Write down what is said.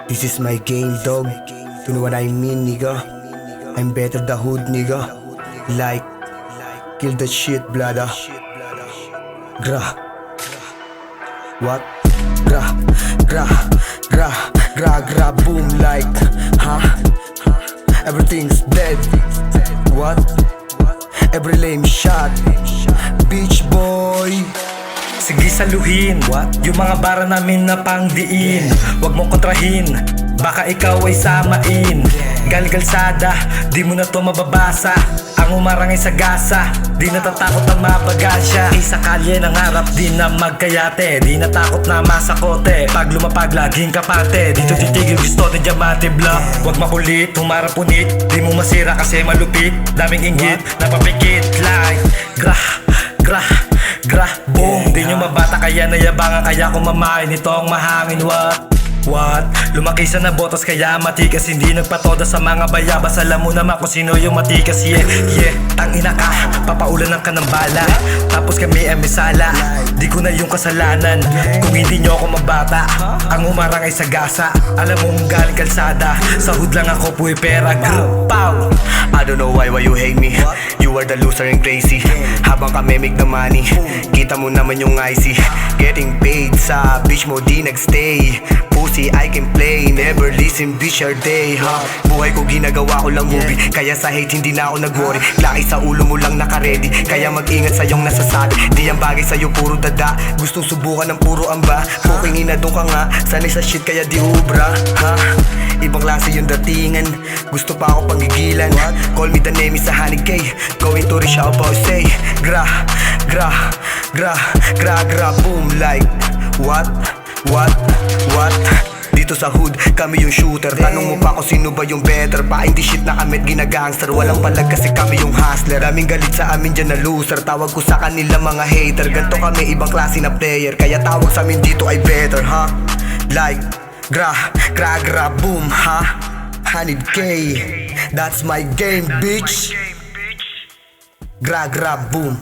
This is my game, dog. You know what I mean, nigga? I'm better the hood, nigga. Like, kill the shit, blada. Gra. What? Gra, gra, gra, gra, gra, boom like, huh? Everything's dead. What? Every lame shot. Beach boy. Sige saluhin, yung mga bara namin na pangdiin. Huwag mong kontrahin, baka ikaw ay samain. Galgalsada, di mo na to mababasa. Ang umarang ay sagasa, di natatakot ang mapagasya. Isa kalye ng harap, di na magkayate. Di natakot na masakote, pag lumapag laging kapate. Dito titigil gusto ni diamante bla. Huwag makulit, humarap punit. Di mo masira kasi malupit. Daming inggit, napapikit like gra, gra, gra, boom. Di nyo mabata kaya nayabangan, kaya kung mamain itong mahangin. What? Lumaki sa nabotas kaya matikas. Hindi nagpatoda sa mga bayabas. Alam mo naman kung sino yung matikas. Yeah, yeah, tangina ka, papaulan lang ka ng bala. Tapos kami ay misala. Di ko na yung kasalanan kung hindi nyo ako mabata. Ang umarang ay sagasa. Alam mong galing kalsada. Sa hood lang ako puwi pera. Pow! I don't know why you hate me. You are the loser and crazy. Habang kami make the money, kita mo naman yung icy. Getting paid sa bitch mo di nagstay. Pussy I can play, never listen bitch your day, huh? Buhay ko ginagawa ko lang movie, kaya sa hate hindi na ako nag-worry. Laki sa ulo mo lang naka-ready, kaya mag-ingat sa iyong nasasabi. Di ang bagay sa'yo puro dada, gustong subukan ng puro amba. Puking ina doon ka nga, sanay sa shit kaya di ubra, ha? Ibang klase yung datingan, gusto pa ako panggigilan. Call me the name is a honey K, going to reach out boy say gra, gra, gra, gra, gra, boom like what? What? What? Dito sa hood, kami yung shooter. Tanong mo pa kung sino ba yung better. Pa hindi shit na kami't ginagangster. Walang palag kasi kami yung hustler. Daming galit sa amin dyan na loser. Tawag ko sa kanila mga hater. Ganto kami ibang klase na player, kaya tawag sa amin dito ay better, ha? Like, gra, gra, gra, boom, ha? 100K, that's my game, bitch. Gra, gra, boom.